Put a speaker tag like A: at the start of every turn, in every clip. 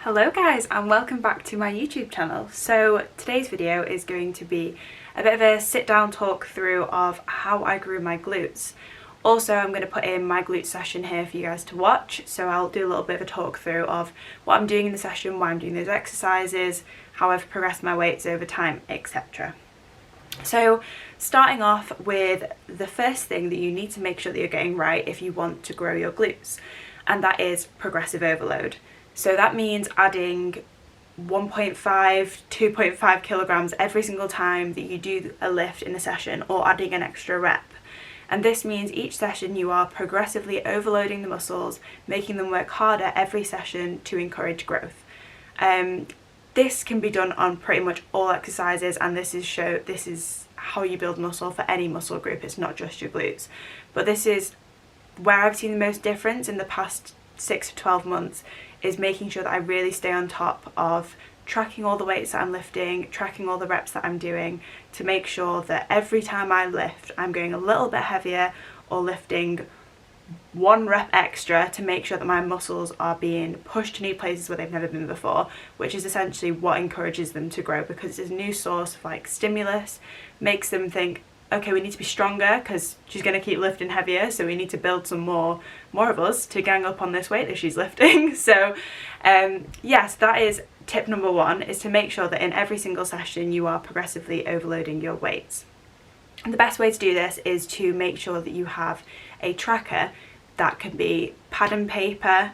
A: Hello guys, and welcome back to my YouTube channel. So today's video is going to be a bit of a sit down talk through of how I grew my glutes. Also, I'm going to put in my glute session here for you guys to watch, so I'll do a little bit of a talk through of what I'm doing in the session, why I'm doing those exercises, how I've progressed my weights over time, etc. So starting off with the first thing that you need to make sure that you're getting right if you want to grow your glutes, and that is progressive overload. So that means adding 1.5, 2.5 kilograms every single time that you do a lift in a session, or adding an extra rep. And this means each session you are progressively overloading the muscles, making them work harder every session to encourage growth. This can be done on pretty much all exercises, and this is how you build muscle for any muscle group. It's not just your glutes. But this is where I've seen the most difference in the past 6 to 12 months, is making sure that I really stay on top of tracking all the weights that I'm lifting, tracking all the reps that I'm doing, to make sure that every time I lift I'm going a little bit heavier or lifting one rep extra to make sure that my muscles are being pushed to new places where they've never been before, which is essentially what encourages them to grow, because it's a new source of stimulus, makes them think, okay, we need to be stronger because she's going to keep lifting heavier, so we need to build some more of us to gang up on this weight that she's lifting. So yes, that is tip number one, is to make sure that in every single session you are progressively overloading your weights. And the best way to do this is to make sure that you have a tracker. That can be pen and paper,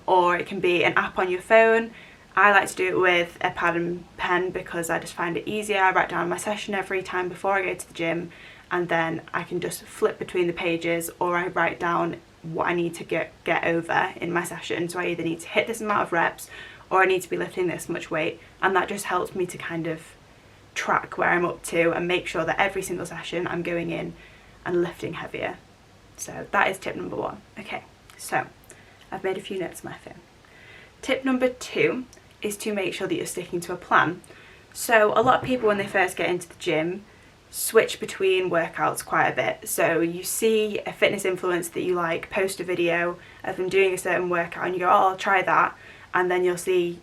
A: or it can be an app on your phone. I like to do it with a pad and pen because I just find it easier. I write down my session every time before I go to the gym, and then I can just flip between the pages, or I write down what I need to get over in my session. So I either need to hit this amount of reps, or I need to be lifting this much weight, and that just helps me to kind of track where I'm up to and make sure that every single session I'm going in and lifting heavier. So that is tip number one. Okay, so I've made a few notes on my phone. Tip number two is to make sure that you're sticking to a plan. So a lot of people, when they first get into the gym, switch between workouts quite a bit. So you see a fitness influencer that you like post a video of them doing a certain workout, and you go, oh, I'll try that, and then you'll see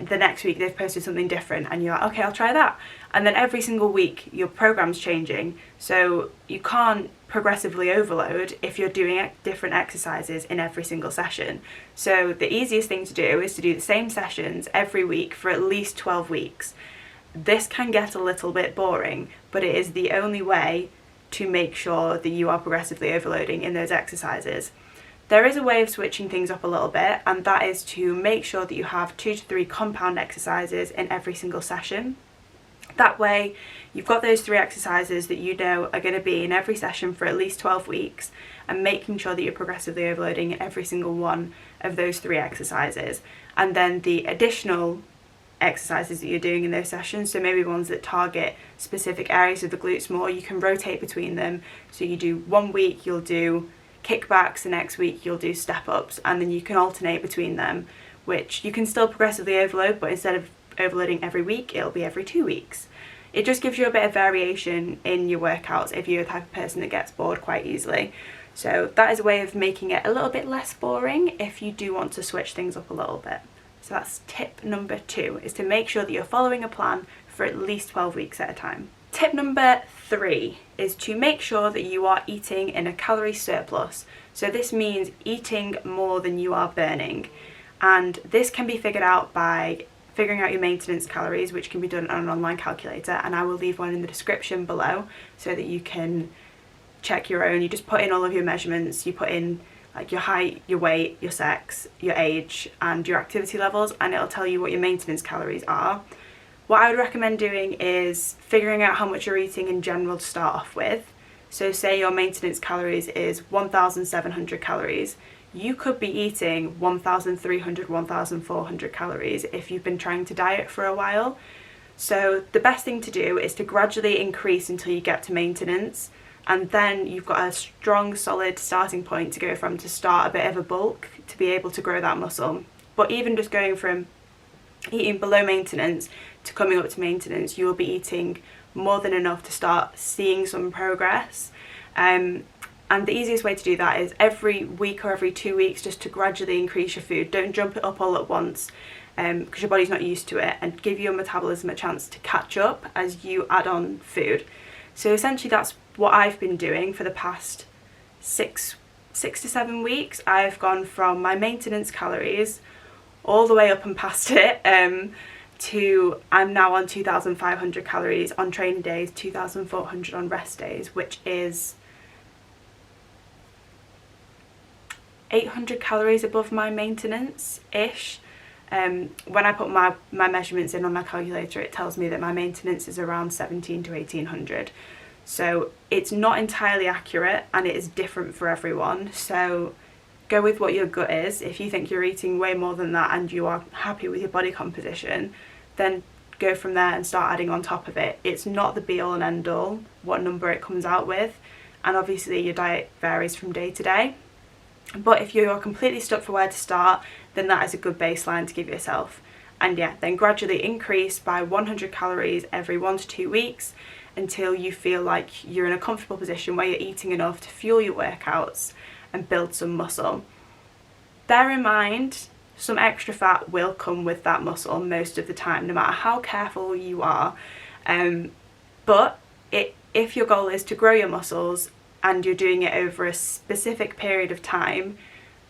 A: the next week they've posted something different, and you're like, okay, I'll try that. And then every single week your program's changing, so you can't progressively overload if you're doing different exercises in every single session. So the easiest thing to do is to do the same sessions every week for at least 12 weeks. This can get a little bit boring, but it is the only way to make sure that you are progressively overloading in those exercises. There is a way of switching things up a little bit, and that is to make sure that you have 2 to 3 compound exercises in every single session. That way you've got those 3 exercises that you know are going to be in every session for at least 12 weeks, and making sure that you're progressively overloading in every single one of those 3 exercises. And then the additional exercises that you're doing in those sessions, so maybe ones that target specific areas of the glutes more, you can rotate between them. So you do 1 week you'll do kickbacks, the next week you'll do step ups, and then you can alternate between them, which you can still progressively overload, but instead of overloading every week, it'll be every 2 weeks. It just gives you a bit of variation in your workouts if you're the type of person that gets bored quite easily. So that is a way of making it a little bit less boring if you do want to switch things up a little bit. So that's tip number 2, is to make sure that you're following a plan for at least 12 weeks at a time. Tip number 3 is to make sure that you are eating in a calorie surplus. So this means eating more than you are burning. And this can be figured out by figuring out your maintenance calories, which can be done on an online calculator, and I will leave one in the description below so that you can check your own. You just put in all of your measurements, you put in your height, your weight, your sex, your age, and your activity levels, and it'll tell you what your maintenance calories are. What I would recommend doing is figuring out how much you're eating in general to start off with. So say your maintenance calories is 1,700 calories. You could be eating 1,300, 1,400 calories if you've been trying to diet for a while. So the best thing to do is to gradually increase until you get to maintenance, and then you've got a strong, solid starting point to go from, to start a bit of a bulk to be able to grow that muscle. But even just going from eating below maintenance to coming up to maintenance, you will be eating more than enough to start seeing some progress. And the easiest way to do that is every week or every 2 weeks, just to gradually increase your food. Don't jump it up all at once, because your body's not used to it, and give your metabolism a chance to catch up as you add on food. So essentially that's what I've been doing for the past 6 to 7 weeks. I've gone from my maintenance calories all the way up and past it, to I'm now on 2,500 calories on training days, 2,400 on rest days, which is 800 calories above my maintenance-ish. When I put my measurements in on my calculator, it tells me that my maintenance is around 17 to 1800. So it's not entirely accurate, and it is different for everyone. So go with what your gut is. If you think you're eating way more than that and you are happy with your body composition, then go from there and start adding on top of it. It's not the be all and end all what number it comes out with, and obviously your diet varies from day to day. But if you're completely stuck for where to start, then that is a good baseline to give yourself. And yeah, then gradually increase by 100 calories every 1 to 2 weeks until you feel like you're in a comfortable position where you're eating enough to fuel your workouts and build some muscle. Bear in mind, some extra fat will come with that muscle most of the time, no matter how careful you are. But if your goal is to grow your muscles and you're doing it over a specific period of time,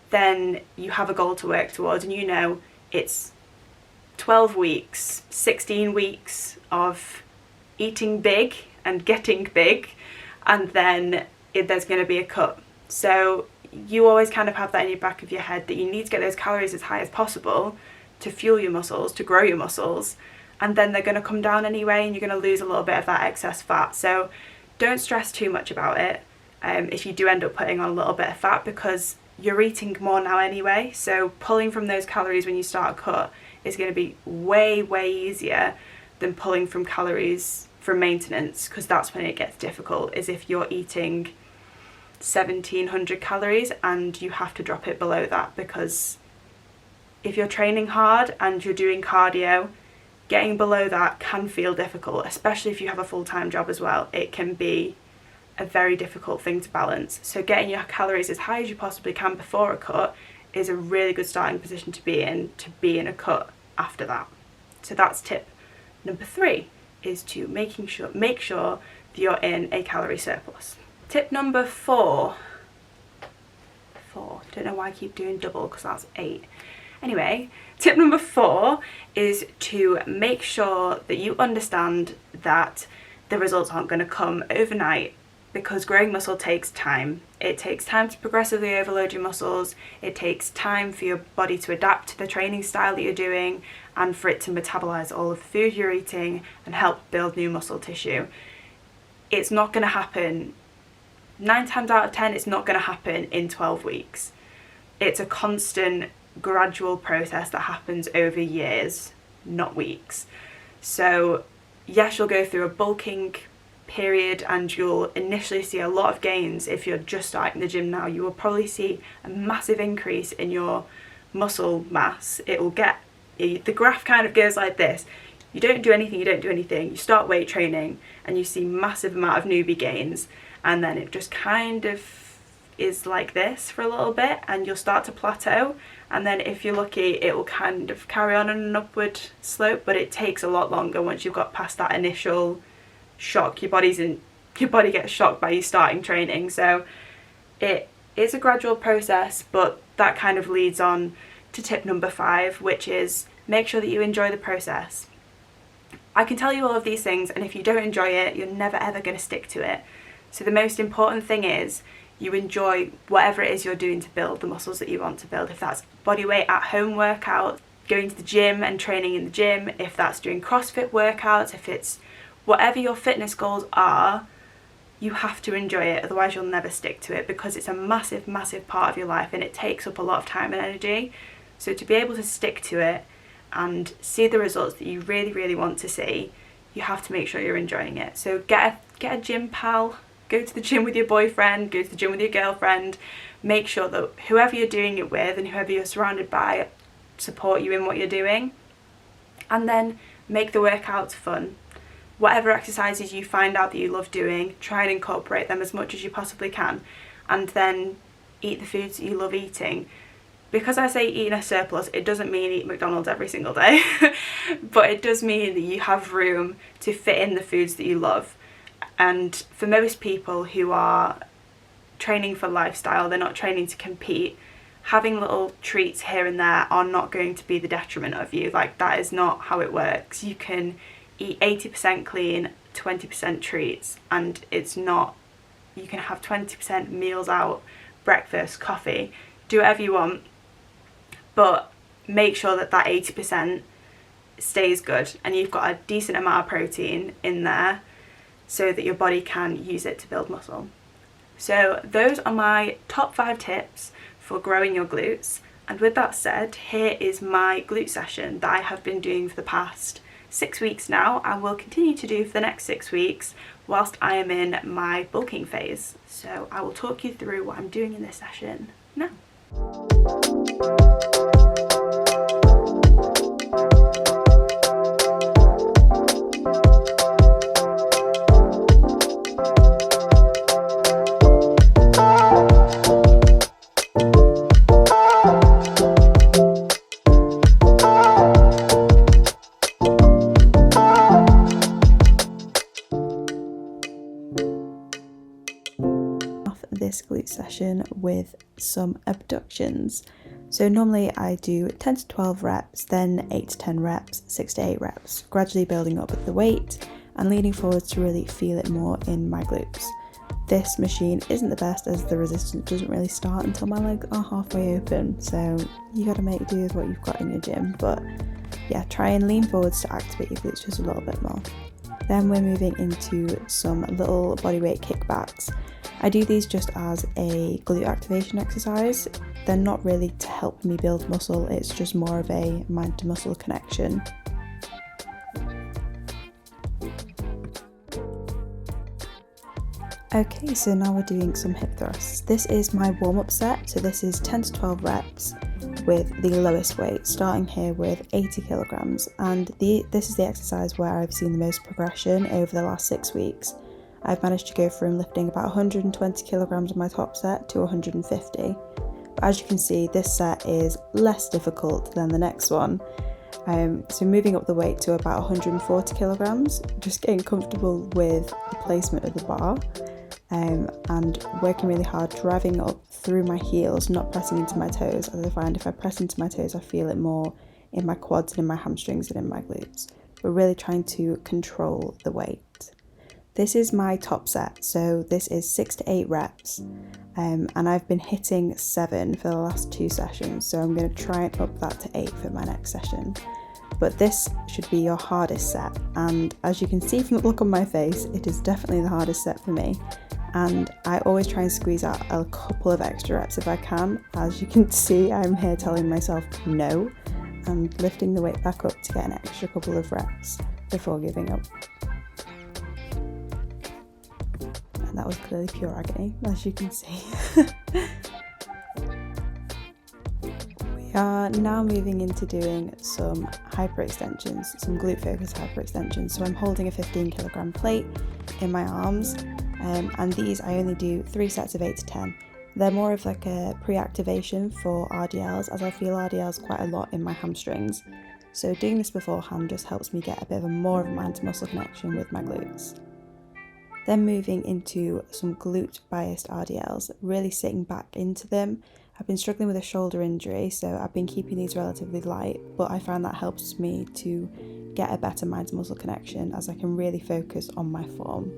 A: then you have a goal to work towards, and you know it's 12 weeks, 16 weeks of eating big and getting big, and then there's going to be a cut. So you always kind of have that in your back of your head that you need to get those calories as high as possible to fuel your muscles, to grow your muscles, and then they're going to come down anyway, and you're going to lose a little bit of that excess fat. So don't stress too much about it if you do end up putting on a little bit of fat, because you're eating more now anyway. So pulling from those calories when you start a cut is going to be way easier than pulling from calories from maintenance, because that's when it gets difficult, is if you're eating 1,700 calories and you have to drop it below that, because if you're training hard and you're doing cardio, getting below that can feel difficult, especially if you have a full-time job as well. It can be a very difficult thing to balance. So getting your calories as high as you possibly can before a cut is a really good starting position to be in a cut after that. So that's tip number 3, is to make sure that you're in a calorie surplus. Tip number 4, don't know why I keep doing double, because that's 8. Anyway, tip number 4 is to make sure that you understand that the results aren't going to come overnight, because growing muscle takes time. It takes time to progressively overload your muscles. It takes time for your body to adapt to the training style that you're doing, and for it to metabolize all of the food you're eating and help build new muscle tissue. It's not going to happen, 9 times out of 10, it's not going to happen in 12 weeks. It's a constant, gradual process that happens over years, not weeks. So yes, you'll go through a bulking period and you'll initially see a lot of gains. If you're just starting the gym now, you will probably see a massive increase in your muscle mass. The graph kind of goes like this. You don't do anything, you start weight training and you see massive amount of newbie gains, and then it just kind of is like this for a little bit, and you'll start to plateau, and then if you're lucky it will kind of carry on an upward slope, but it takes a lot longer once you've got past that initial shock. Your body gets shocked by you starting training. So it is a gradual process, but that kind of leads on to tip number 5, which is make sure that you enjoy the process. I can tell you all of these things, and if you don't enjoy it, you're never ever going to stick to it. So the most important thing is you enjoy whatever it is you're doing to build the muscles that you want to build. If that's bodyweight at home workout, going to the gym and training in the gym, if that's doing CrossFit workouts, if it's whatever your fitness goals are, you have to enjoy it, otherwise you'll never stick to it, because it's a massive part of your life and it takes up a lot of time and energy. So to be able to stick to it and see the results that you really want to see, you have to make sure you're enjoying it. So get a gym pal, go to the gym with your boyfriend, go to the gym with your girlfriend. Make sure that whoever you're doing it with and whoever you're surrounded by support you in what you're doing, and then make the workouts fun. Whatever exercises you find out that you love doing, try and incorporate them as much as you possibly can. and then eat the foods that you love eating. Because I say eating a surplus, it doesn't mean eat McDonald's every single day, but it does mean that you have room to fit in the foods that you love. And for most people who are training for lifestyle, they're not training to compete, having little treats here and there are not going to be the detriment of you. Like, that is not how it works. You can eat 80% clean, 20% treats, and it's not, you can have 20% meals out, breakfast, coffee, do whatever you want, but make sure that that 80% stays good and you've got a decent amount of protein in there so that your body can use it to build muscle. So those are my top 5 tips for growing your glutes. And with that said, here is my glute session that I have been doing for the past 6 weeks now and will continue to do for the next 6 weeks whilst I am in my bulking phase. So I will talk you through what I'm doing in this session now. This glute session with some abductions. So normally I do 10 to 12 reps, then 8 to 10 reps, 6 to 8 reps, gradually building up with the weight and leaning forwards to really feel it more in my glutes. This machine isn't the best as the resistance doesn't really start until my legs are halfway open, so you gotta make do with what you've got in your gym, but yeah, try and lean forwards to activate your glutes just a little bit more. Then we're moving into some little bodyweight kickbacks. I do these just as a glute activation exercise. They're not really to help me build muscle, it's just more of a mind to muscle connection. Okay, so now we're doing some hip thrusts. This is my warm-up set, so this is 10 to 12 reps with the lowest weight, starting here with 80 kilograms. And this is the exercise where I've seen the most progression over the last 6 weeks. I've managed to go from lifting about 120 kilograms on my top set to 150. But as you can see, this set is less difficult than the next one. So moving up the weight to about 140 kilograms, just getting comfortable with the placement of the bar, and working really hard, driving up through my heels, not pressing into my toes, as I find if I press into my toes, I feel it more in my quads and in my hamstrings and in my glutes. We're really trying to control the weight. This is my top set, so this is 6 to 8 reps, and I've been hitting 7 for the last 2 sessions, so I'm going to try and up that to 8 for my next session. But this should be your hardest set, and as you can see from the look on my face, it is definitely the hardest set for me, and I always try and squeeze out a couple of extra reps if I can. As you can see, I'm here telling myself no, and lifting the weight back up to get an extra couple of reps before giving up. And that was clearly pure agony, as you can see. We are now moving into doing some hyperextensions, some glute focused hyperextensions. So I'm holding a 15 kilogram plate in my arms, and these I only do 3 sets of 8 to 10. They're more of like a pre-activation for RDLs, as I feel RDLs quite a lot in my hamstrings. So doing this beforehand just helps me get a bit of a more of a mind to muscle connection with my glutes. Then moving into some glute biased RDLs, really sitting back into them. I've been struggling with a shoulder injury, so I've been keeping these relatively light, but I find that helps me to get a better mind to muscle connection as I can really focus on my form.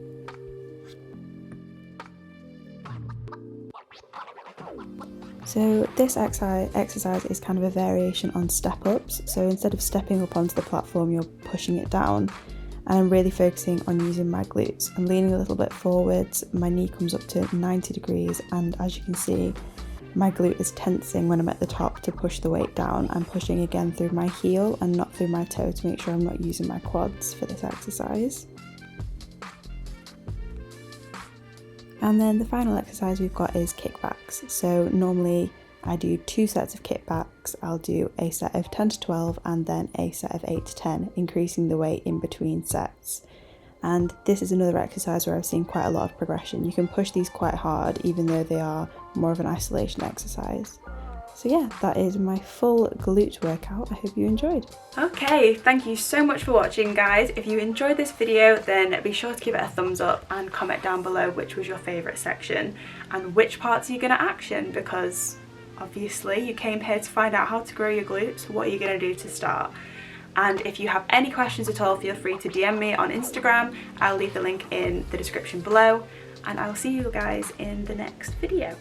A: So this exercise is kind of a variation on step ups, so instead of stepping up onto the platform, you're pushing it down. And I'm really focusing on using my glutes. I'm leaning a little bit forwards, my knee comes up to 90 degrees, and as you can see, my glute is tensing when I'm at the top to push the weight down. I'm pushing again through my heel and not through my toe to make sure I'm not using my quads for this exercise. And then the final exercise we've got is kickbacks. So normally I do 2 sets of kickbacks. I'll do a set of 10 to 12 and then a set of 8 to 10, increasing the weight in between sets.
B: And this is another exercise where I've seen quite a lot of progression. You can push these quite hard even though they are more of an isolation exercise. So yeah, that is my full glute workout. I hope you enjoyed.
A: Okay, thank you so much for watching, guys. If you enjoyed this video, then be sure to give it a thumbs up and comment down below which was your favourite section and which parts are you going to action, because obviously you came here to find out how to grow your glutes. What are you going to do to start? And if you have any questions at all, feel free to DM me on Instagram. I'll leave the link in the description below, and I'll see you guys in the next video.